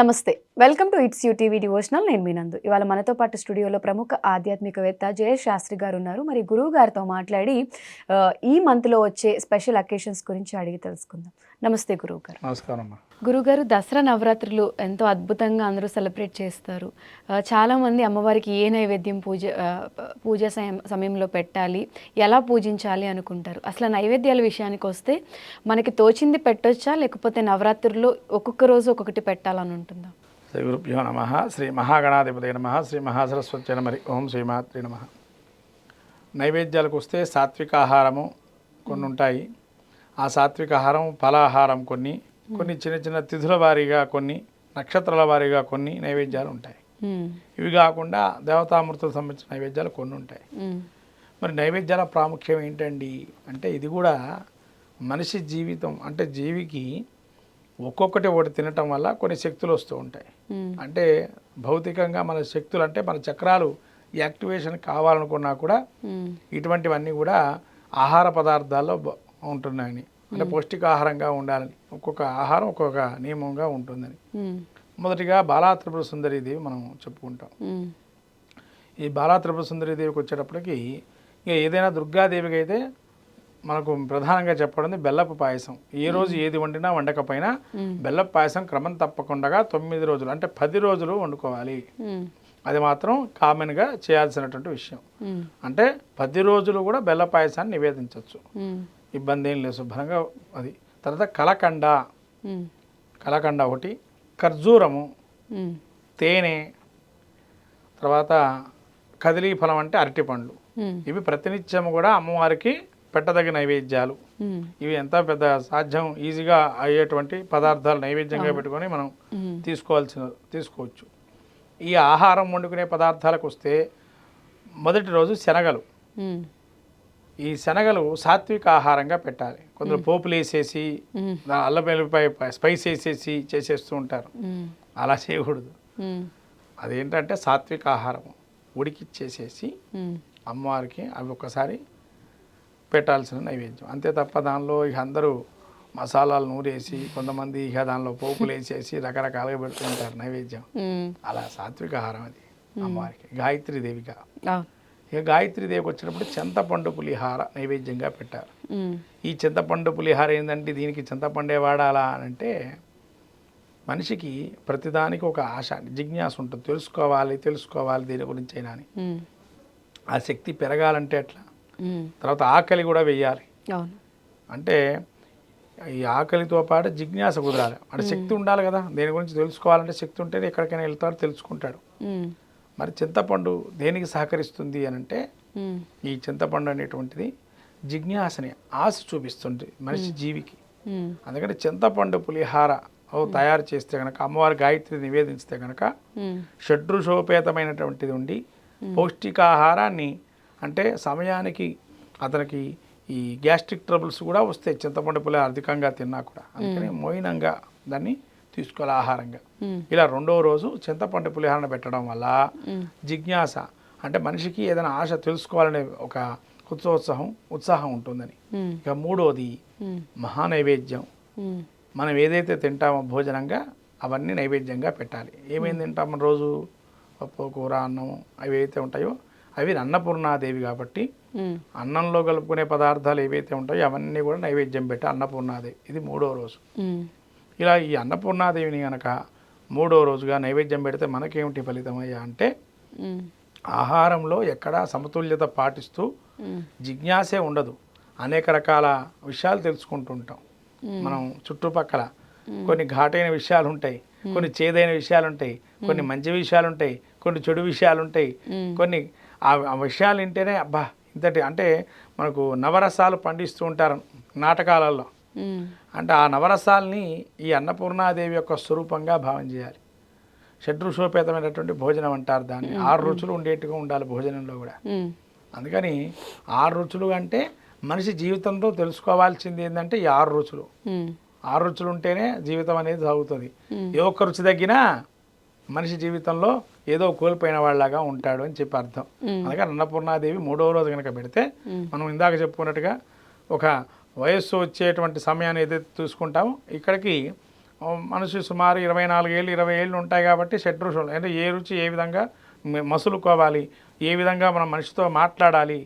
నమస్తే. Welcome to it's you TV devotional. నేను మీ నందు. ఇవాళ మనతో పాటు స్టూడియోలో ప్రముఖ ఆధ్యాత్మికవేత్త జయేష్ శాస్త్రి గారు ఉన్నారు. మరి గురువు గారితో మాట్లాడి ఈ మంత్‌లో వచ్చే స్పెషల్ అకేషన్స్ గురించి అడిగి తెలుసుకుందాం. నమస్తే గురువుగారు. నమస్కారం అమ్మా. గురుగారు, దసరా నవరాత్రులు ఎంతో అద్భుతంగా అందరూ సెలబ్రేట్ చేస్తారు. చాలామంది అమ్మవారికి ఏ నైవేద్యం పూజ సమయంలో పెట్టాలి, ఎలా పూజించాలి అనుకుంటారు. అసలు నైవేద్యాల విషయానికి వస్తే మనకి తోచింది పెట్టొచ్చా, లేకపోతే నవరాత్రుల్లో ఒక్కొక్క రోజు ఒక్కొక్కటి పెట్టాలని ఉంటుందా? శ్రీ గురుభ్యో నమ. శ్రీ మహాగణాధిపతి నమ. శ్రీ మహాసరస్వతి నమరి. ఓం శ్రీమాత్రి నమ. నైవేద్యాలకు వస్తే సాత్విక ఆహారము కొన్ని ఉంటాయి. ఆ సాత్విక ఆహారం ఫలాహారం కొన్ని చిన్న చిన్న తిథుల వారీగా కొన్ని, నక్షత్రాల వారీగా కొన్ని నైవేద్యాలు ఉంటాయి. ఇవి కాకుండా దేవతామూర్తులకు సంబంధించిన నైవేద్యాలు కొన్ని ఉంటాయి. మరి నైవేద్యాల ప్రాముఖ్యం ఏంటండి అంటే, ఇది కూడా మనిషి జీవితం అంటే జీవికి ఒక్కొక్కటి ఒకటి తినటం వల్ల కొన్ని శక్తులు వస్తూ ఉంటాయి. అంటే భౌతికంగా మన శక్తులు అంటే మన చక్రాలు యాక్టివేషన్ కావాలనుకున్నా కూడా ఇటువంటివన్నీ కూడా ఆహార పదార్థాల్లో ఉంటున్నాయని, అంటే పౌష్టికాహారంగా ఉండాలని, ఒక్కొక్క ఆహారం ఒక్కొక్క నియమంగా ఉంటుందని. మొదటిగా బాలా త్రిపుర సుందరీదేవి మనం చెప్పుకుంటాం. ఈ బాలా త్రిపుర సుందరీదేవికి వచ్చేటప్పటికి ఇక ఏదైనా దుర్గాదేవికి అయితే మనకు ప్రధానంగా చెప్పడం బెల్లపు పాయసం. ఏ రోజు ఏది వండినా వండకపోయినా బెల్లపు పాయసం క్రమం తప్పకుండా 9 రోజులు అంటే 10 రోజులు వండుకోవాలి. అది మాత్రం కామన్గా చేయాల్సినటువంటి విషయం. అంటే 10 రోజులు కూడా బెల్ల పాయసాన్ని నివేదించవచ్చు, ఇబ్బంది ఏం లేదు, శుభ్రంగా. అది తర్వాత కలకండ ఒకటి, ఖర్జూరము, తేనె, తర్వాత కదిలీ ఫలం అంటే అరటిపండ్లు. ఇవి ప్రతినిత్యం కూడా అమ్మవారికి పెట్టదగిన నైవేద్యాలు. ఇవి ఎంత పెద్ద సాధ్యం ఈజీగా అయ్యేటువంటి పదార్థాలు నైవేద్యంగా పెట్టుకొని మనం తీసుకోవచ్చు. ఈ ఆహారం వండుకునే పదార్థాలకు వస్తే మొదటి రోజు శనగలు. ఈ శనగలు సాత్విక ఆహారంగా పెట్టాలి. కొందరు పోపులు వేసేసి అల్లం వెల్లిపాయ స్పైస్ వేసేసి చేసేస్తూ ఉంటారు. అలా చేయకూడదు. అదేంటంటే సాత్విక ఆహారం ఉడికిచ్చేసేసి అమ్మవారికి అవి ఒక్కసారి పెట్టాల్సిన నైవేద్యం. అంతే తప్ప దానిలో ఇక అందరూ మసాలాలు నూరేసి, కొంతమంది ఇక దానిలో పోపులు వేసేసి రకరకాలుగా పెడుతూ ఉంటారు నైవేద్యం. అలా సాత్విక ఆహారం అది అమ్మవారికి. గాయత్రీదేవిగా ఇక గాయత్రీదేవికి వచ్చినప్పుడు చింతపండు పులిహార నైవేద్యంగా పెట్టారు. ఈ చింతపండు పులిహార ఏంటంటే, దీనికి చింతపండే వాడాలా అని అంటే, మనిషికి ప్రతిదానికి ఒక ఆశ, జిజ్ఞాస ఉంటుంది. తెలుసుకోవాలి దీని గురించి అయినా అని. ఆ శక్తి పెరగాలంటే ఎట్లా, తర్వాత ఆకలి కూడా వెయ్యాలి. అంటే ఈ ఆకలితో పాటు జిజ్ఞాస కుదరాలి. అంటే శక్తి ఉండాలి కదా, దేని గురించి తెలుసుకోవాలంటే శక్తి ఉంటేనే ఎక్కడికైనా వెళ్తాడు, తెలుసుకుంటాడు. మరి చింతపండు దేనికి సహకరిస్తుంది అని అంటే, ఈ చింతపండు అనేటువంటిది జిజ్ఞాసని, ఆశ చూపిస్తుంది మనిషి జీవికి. అందుకని చింతపండు పులిహార తయారు చేస్తే కనుక, అమ్మవారి గాయత్రి నివేదిస్తే కనుక షడ్రుషోపేతమైనటువంటిది ఉండి పౌష్టికాహారాన్ని, అంటే సమయానికి అతనికి ఈ గ్యాస్ట్రిక్ ట్రబుల్స్ కూడా వస్తాయి చింతపండు పులిహార అధికంగా తిన్నా కూడా. అందుకని మౌనంగా దాన్ని తీసుకోవాలి ఆహారంగా. ఇలా రెండవ రోజు చింతపండు పులిహారను పెట్టడం వల్ల జిజ్ఞాస, అంటే మనిషికి ఏదైనా ఆశ తెలుసుకోవాలనే ఒక ఉత్సాహం ఉంటుందని. ఇక మూడోది మహానైవేద్యం. మనం ఏదైతే తింటామో భోజనంగా అవన్నీ నైవేద్యంగా పెట్టాలి. ఏమేమి తింటామో రోజు, పప్పు, కూర, అన్నం అవి ఏవైతే ఉంటాయో అవి అన్నపూర్ణాదేవి కాబట్టి అన్నంలో కలుపుకునే పదార్థాలు ఏవైతే ఉంటాయో అవన్నీ కూడా నైవేద్యం పెట్టి అన్నపూర్ణాదేవి. ఇది మూడో రోజు. ఇలా ఈ అన్నపూర్ణాదేవిని కనుక మూడో రోజుగా నైవేద్యం పెడితే మనకేమిటి ఫలితం అయ్యా అంటే, ఆహారంలో ఎక్కడా సమతుల్యత పాటిస్తూ జిజ్ఞాసే ఉండదు. అనేక రకాల విషయాలు తెలుసుకుంటుంటాం. మనం చుట్టుపక్కల కొన్ని ఘాటైన విషయాలు ఉంటాయి, కొన్ని చేదైన విషయాలు ఉంటాయి, కొన్ని మంచి విషయాలు ఉంటాయి, కొన్ని చెడు విషయాలు ఉంటాయి. కొన్ని ఆ విషయాలు వింటేనే అబ్బా ఇంతటి, అంటే మనకు నవరసాలు పండిస్తూ ఉంటారు నాటకాలలో. అంటే ఆ నవరసాలని ఈ అన్నపూర్ణాదేవి యొక్క స్వరూపంగా భావం చేయాలి. షడ్రుషోపేతమైనటువంటి భోజనం అంటారు దాన్ని. 6 రుచులు ఉండేట్టుగా ఉండాలి భోజనంలో కూడా. అందుకని 6 రుచులు అంటే మనిషి జీవితంలో తెలుసుకోవాల్సింది ఏంటంటే ఈ 6 రుచులు. 6 రుచులు ఉంటేనే జీవితం అనేది సాగుతుంది. ఏ ఒక్క రుచి తగ్గినా మనిషి జీవితంలో ఏదో కోల్పోయిన వాళ్ళలాగా ఉంటాడు అని చెప్పి అర్థం. అందుకని అన్నపూర్ణాదేవి మూడవ రోజు కనుక పెడితే, మనం ఇందాక చెప్పుకున్నట్టుగా ఒక వయస్సు వచ్చేటువంటి సమయాన్ని ఏదైతే చూసుకుంటామో, ఇక్కడికి మనిషి సుమారు 24 ఏళ్ళు 20 ఏళ్ళు ఉంటాయి కాబట్టి షడ్రుచులు అంటే ఏ రుచి ఏ విధంగా మసులుకోవాలి, ఏ విధంగా మనం మనిషితో మాట్లాడాలి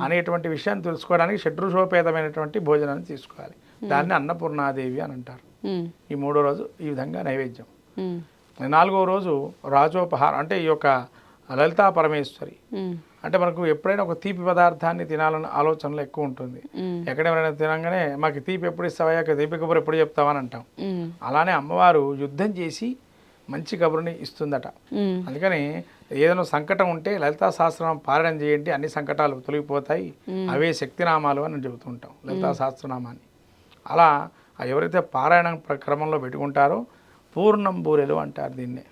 అనేటువంటి విషయాన్ని తెలుసుకోవడానికి షడ్రుచోపేతమైనటువంటి భోజనాన్ని తీసుకోవాలి. దాన్ని అన్నపూర్ణాదేవి అని అంటారు. ఈ 3వ రోజు ఈ విధంగా నైవేద్యం. 4వ రోజు రాజోపహారం అంటే ఈ యొక్క లలితా పరమేశ్వరి అంటే మనకు ఎప్పుడైనా ఒక తీపి పదార్థాన్ని తినాలన్న ఆలోచనలో ఎక్కువ ఉంటుంది. ఎక్కడెవరైనా తినగానే మాకు తీపి ఎప్పుడు ఇస్తావా, తీపి కబురు ఎప్పుడు చెప్తావని అంటాం. అలానే అమ్మవారు యుద్ధం చేసి మంచి కబురుని ఇస్తుందట. అందుకని ఏదైనా సంకటం ఉంటే లలితా సహస్రనామం పారాయణం చేయండి, అన్ని సంకటాలు తొలగిపోతాయి, అవే శక్తినామాలు అని చెబుతూ ఉంటాం లలితా సహస్రనామాన్ని. అలా ఎవరైతే పారాయణం క్రమంలో పెట్టుకుంటారో పూర్ణం బూరెలు అంటారు దీన్నే.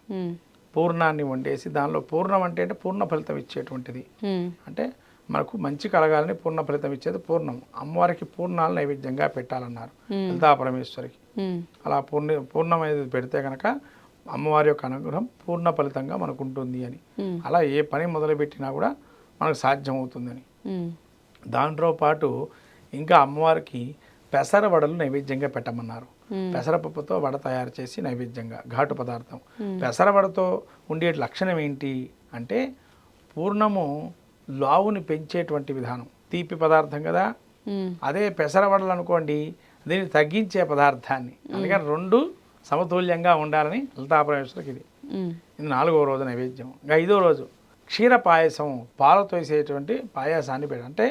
పూర్ణాన్ని వండేసి దానిలో పూర్ణం అంటే పూర్ణ ఫలితం ఇచ్చేటువంటిది. అంటే మనకు మంచి కలగాలని పూర్ణ ఫలితం ఇచ్చేది పూర్ణం. అమ్మవారికి పూర్ణాలు నైవేద్యంగా పెట్టాలన్నారు లలితా పరమేశ్వరికి. అలా పూర్ణమైనది పెడితే కనుక అమ్మవారి యొక్క అనుగ్రహం పూర్ణ ఫలితంగా మనకు ఉంటుంది అని. అలా ఏ పని మొదలుపెట్టినా కూడా మనకు సాధ్యమవుతుందని. దాంట్లో పాటు ఇంకా అమ్మవారికి పెసర వడలు నైవేద్యంగా పెట్టమన్నారు. పెసరపప్పుతో వడ తయారు చేసి నైవేద్యంగా ఘాటు పదార్థం. పెసర వడతో ఉండే లక్షణం ఏంటి అంటే పూర్ణము లావుని పెంచేటువంటి విధానం. తీపి పదార్థం కదా, అదే పెసర వడలు అనుకోండి దీన్ని తగ్గించే పదార్థాన్ని. అందుకని 2 సమతుల్యంగా ఉండాలని లలితాపరమేశ్వరికి ఇది. ఇది 4వ రోజు నైవేద్యం. ఇంకా 5వ రోజు క్షీర పాయసం, పాలతో వేసేటువంటి పాయసాన్ని పెట్టాలి. అంటే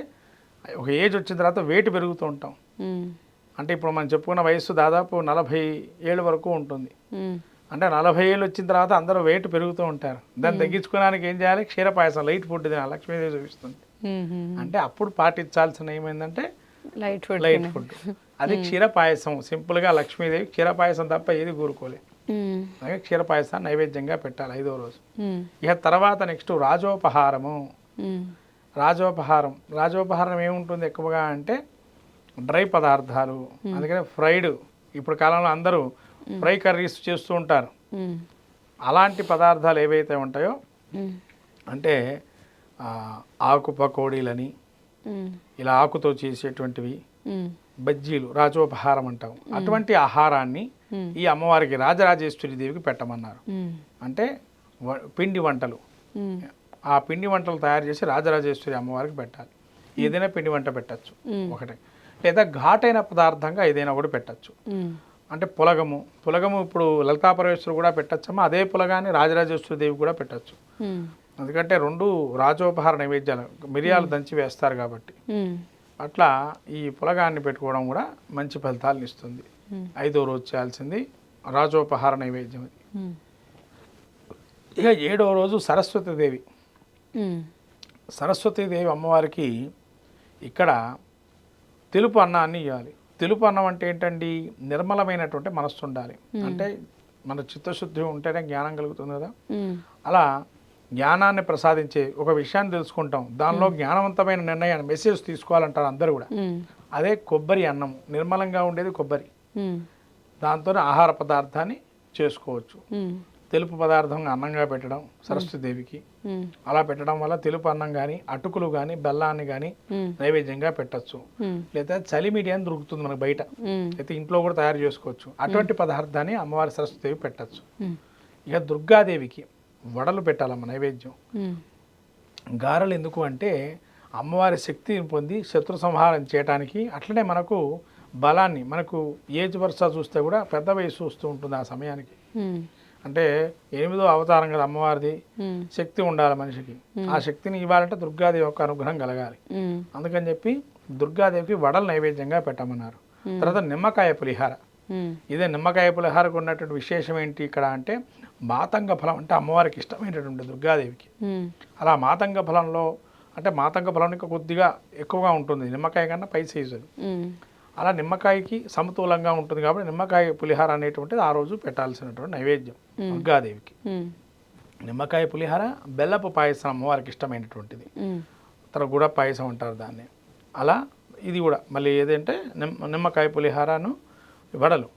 ఒక ఏజ్ వచ్చిన తర్వాత వెయిట్ పెరుగుతూ ఉంటాం. అంటే ఇప్పుడు మనం చెప్పుకున్న వయస్సు దాదాపు 40 ఏళ్ళ వరకు ఉంటుంది. అంటే 40 ఏళ్ళు వచ్చిన తర్వాత అందరూ వెయిట్ పెరుగుతూ ఉంటారు. దాన్ని తగ్గించుకోవడానికి ఏం చేయాలి? క్షీర పాయసం, లైట్ ఫుడ్ తినాలి. లక్ష్మీదేవి చూపిస్తుంది. అంటే అప్పుడు పాటించాల్సిన ఏమైందంటే లైట్ ఫుడ్. అది క్షీర పాయసం. సింపుల్గా లక్ష్మీదేవి క్షీర పాయసం తప్ప ఏది కోరుకోలేదు. అలాగే క్షీర పాయసాన్ని నైవేద్యంగా పెట్టాలి 5వ రోజు. ఇక తర్వాత నెక్స్ట్ రాజోపహారము. రాజోపహారం ఏముంటుంది ఎక్కువగా అంటే డ్రై పదార్థాలు. అందుకని ఫ్రైడ్, ఇప్పుడు కాలంలో అందరూ ఫ్రై కర్రీస్ చేస్తూ ఉంటారు. అలాంటి పదార్థాలు ఏవైతే ఉంటాయో అంటే ఆకు పకోడీలని, ఇలా ఆకుతో చేసేటువంటివి, బజ్జీలు రాజోపహారం అంటాం. అటువంటి ఆహారాన్ని ఈ అమ్మవారికి రాజరాజేశ్వరి దేవికి పెట్టమన్నారు. అంటే పిండి వంటలు, ఆ పిండి వంటలు తయారు చేసి రాజరాజేశ్వరి అమ్మవారికి పెట్టాలి. ఏదైనా పిండి వంట పెట్టచ్చు ఒకటే, లేదా ఘాటైన పదార్థంగా ఏదైనా కూడా పెట్టచ్చు. అంటే పులగము ఇప్పుడు లలితాపరమేశ్వరు కూడా పెట్టచ్చమ్మా, అదే పులగాన్ని రాజరాజేశ్వరి దేవి కూడా పెట్టచ్చు. ఎందుకంటే 2 రాజోపహార నైవేద్యాలు, మిరియాలు దంచి వేస్తారు కాబట్టి. అట్లా ఈ పులగాన్ని పెట్టుకోవడం కూడా మంచి ఫలితాలను ఇస్తుంది. 5వ రోజు చేయాల్సింది రాజోపహార నైవేద్యం. ఇక 7వ రోజు సరస్వతీదేవి. సరస్వతీదేవి అమ్మవారికి ఇక్కడ తెలుపు అన్నాన్ని ఇవ్వాలి. తెలుపు అన్నం అంటే ఏంటండి? నిర్మలమైనటువంటి మనస్సు ఉండాలి. అంటే మన చిత్తశుద్ధి ఉంటేనే జ్ఞానం కలుగుతుంది కదా. అలా జ్ఞానాన్ని ప్రసాదించే ఒక విషయాన్ని తెలుసుకుంటాం, దానిలో జ్ఞానవంతమైన నిర్ణయాన్ని మెసేజ్ తీసుకోవాలంటారు అందరూ కూడా. అదే కొబ్బరి అన్నం, నిర్మలంగా ఉండేది కొబ్బరి. దాంతో ఆహార పదార్థాన్ని చేసుకోవచ్చు. తెలుపు పదార్థం అన్నంగా పెట్టడం సరస్వతీదేవికి. అలా పెట్టడం వల్ల తెలుపు అన్నం కానీ, అటుకులు కానీ, బెల్లాన్ని కానీ నైవేద్యంగా పెట్టచ్చు. లేదా చలిమిడి అని దొరుకుతుంది మనకు బయట, అయితే ఇంట్లో కూడా తయారు చేసుకోవచ్చు. అటువంటి పదార్థాన్ని అమ్మవారి సరస్వతీదేవి పెట్టచ్చు. ఇక దుర్గాదేవికి వడలు పెట్టాలమ్మ నైవేద్యం. గారెలు ఎందుకు అంటే అమ్మవారి శక్తిని పొంది శత్రు సంహారం చేయడానికి. అట్లనే మనకు బలాన్ని, మనకు ఏజ్ వరుస చూస్తే కూడా పెద్ద వయసు వస్తూ ఉంటుంది ఆ సమయానికి. అంటే 8వ అవతారం కదా అమ్మవారిది, శక్తి ఉండాలి మనిషికి. ఆ శక్తిని ఇవ్వాలంటే దుర్గాదేవి యొక్క అనుగ్రహం కలగాలి. అందుకని చెప్పి దుర్గాదేవికి వడలు నైవేద్యంగా పెట్టమన్నారు. తర్వాత నిమ్మకాయ పులిహార. ఇదే నిమ్మకాయ పులిహారకు ఉన్నటువంటి విశేషం ఏంటి ఇక్కడ అంటే మాతంగ ఫలం అంటే అమ్మవారికి ఇష్టమైనటువంటి దుర్గాదేవికి. అలా మాతంగ ఫలంలో అంటే మాతంగ ఫలం ఇంకా కొద్దిగా ఎక్కువగా ఉంటుంది, నిమ్మకాయ కన్నా పై సైజు. అలా నిమ్మకాయకి సమతూలంగా ఉంటుంది కాబట్టి నిమ్మకాయ పులిహార అనేటువంటిది ఆ రోజు పెట్టాల్సినటువంటి నైవేద్యం దుర్గాదేవికి. నిమ్మకాయ పులిహార, బెల్లపు పాయసం అమ్మవారికి ఇష్టమైనటువంటిది. తర్వాత గుడ పాయసం అంటారు దాన్ని. అలా ఇది కూడా మళ్ళీ ఏదంటే నిమ్మకాయ పులిహారను, వడలు.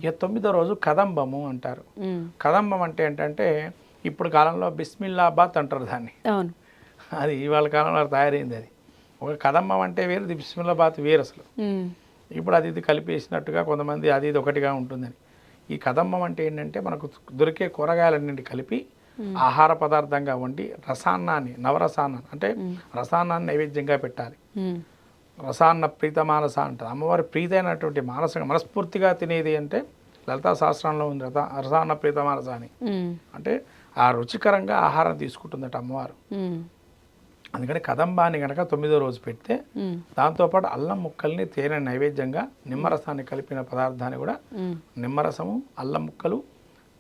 ఇక 9వ రోజు కదంబము అంటారు. కదంబం అంటే ఏంటంటే ఇప్పుడు కాలంలో బిస్మిల్లాబాత్ అంటారు దాన్ని. అది ఇవాళ కాలంలో తయారైంది. అది ఒక కదంబం అంటే వేరు, బిస్మిల్లాబాత్ వేరు అసలు. ఇప్పుడు అది ఇది కలిపేసినట్టుగా కొంతమంది అది ఇది ఒకటిగా ఉంటుందని. ఈ కదంబం అంటే ఏంటంటే మనకు దొరికే కూరగాయలన్నింటి కలిపి ఆహార పదార్థంగా వండి రసాన్నాన్ని నవరసాన్నాన్ని అంటే రసాన్నాన్ని నైవేద్యంగా పెట్టాలి. ఉమ్, రసాన్న ప్రీత మానస అంటారు. అమ్మవారి ప్రీతైనటువంటి మానసంగా మనస్ఫూర్తిగా తినేది అంటే లలితా శాస్త్రంలో ఉంది రసాన్న ప్రీత మానస అని. ఉమ్, అంటే ఆ రుచికరంగా ఆహారం తీసుకుంటుందట అమ్మవారు. ఉమ్, అందుకని కదంబాన్ని కనుక 9వ రోజు పెడితే ఉమ్, దాంతోపాటు అల్లం ముక్కల్ని తేనె నైవేద్యంగా నిమ్మరసాన్ని కలిపిన పదార్థాన్ని కూడా ఉమ్, నిమ్మరసము అల్లం ముక్కలు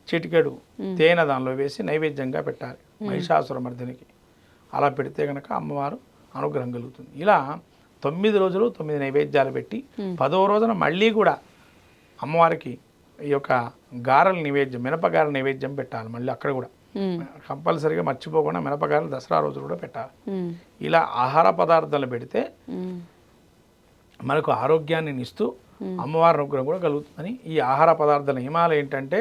చిటికెడు తేనె దానిలో వేసి నైవేద్యంగా పెట్టాలి మహిషాసురమర్దినికి. అలా పెడితే కనుక అమ్మవారు అనుగ్రహం కలుగుతుంది. ఇలా 9 రోజులు 9 నైవేద్యాలు పెట్టి 10వ రోజున మళ్ళీ కూడా అమ్మవారికి ఈ యొక్క గారెల నైవేద్యం మినపగారెల నైవేద్యం పెట్టాలి. మళ్ళీ అక్కడ కూడా ఉమ్, కంపల్సరీగా మర్చిపోకుండా మినపగారెలు దసరా రోజు కూడా పెట్టాలి. ఉమ్, ఇలా ఆహార పదార్థాలు పెడితే ఉమ్, మనకు ఆరోగ్యాన్ని ఇస్తూ అమ్మవారి అనుగ్రహం కూడా కలుగుతుందని ఈ ఆహార పదార్థాల నియమాలు ఏంటంటే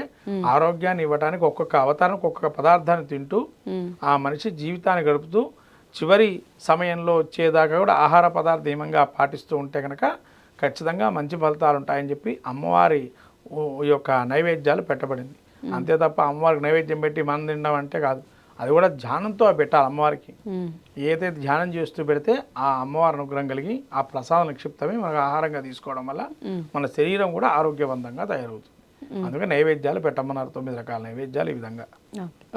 ఆరోగ్యాన్ని ఇవ్వడానికి ఒక్కొక్క అవతారానికి ఒక్కొక్క పదార్థాన్ని తింటూ ఉమ్, ఆ మనిషి జీవితాన్ని గడుపుతూ చివరి సమయంలో వచ్చేదాకా కూడా ఆహార పదార్థ నియమంగా పాటిస్తూ ఉంటే కనుక ఖచ్చితంగా మంచి ఫలితాలు ఉంటాయని చెప్పి అమ్మవారి ఈ యొక్క నైవేద్యాలు పెట్టబడింది. అంతే తప్ప అమ్మవారికి నైవేద్యం పెట్టి మనం తినడం అంటే కాదు. అది కూడా ధ్యానంతో పెట్టాలి అమ్మవారికి. ఉమ్, ఏదైతే ధ్యానం చేస్తూ పెడితే ఆ అమ్మవారి అనుగ్రహం కలిగి ఆ ప్రసాద నిక్షిప్తమే మనకు ఆహారంగా తీసుకోవడం వల్ల మన శరీరం కూడా ఆరోగ్యవంతంగా తయారవుతుంది. అందుకే నైవేద్యాలు పెట్టమన్నారు 9 రకాల నైవేద్యాలు ఈ విధంగా.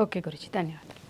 ఓకే గురుజీ, ధన్యవాదాలు.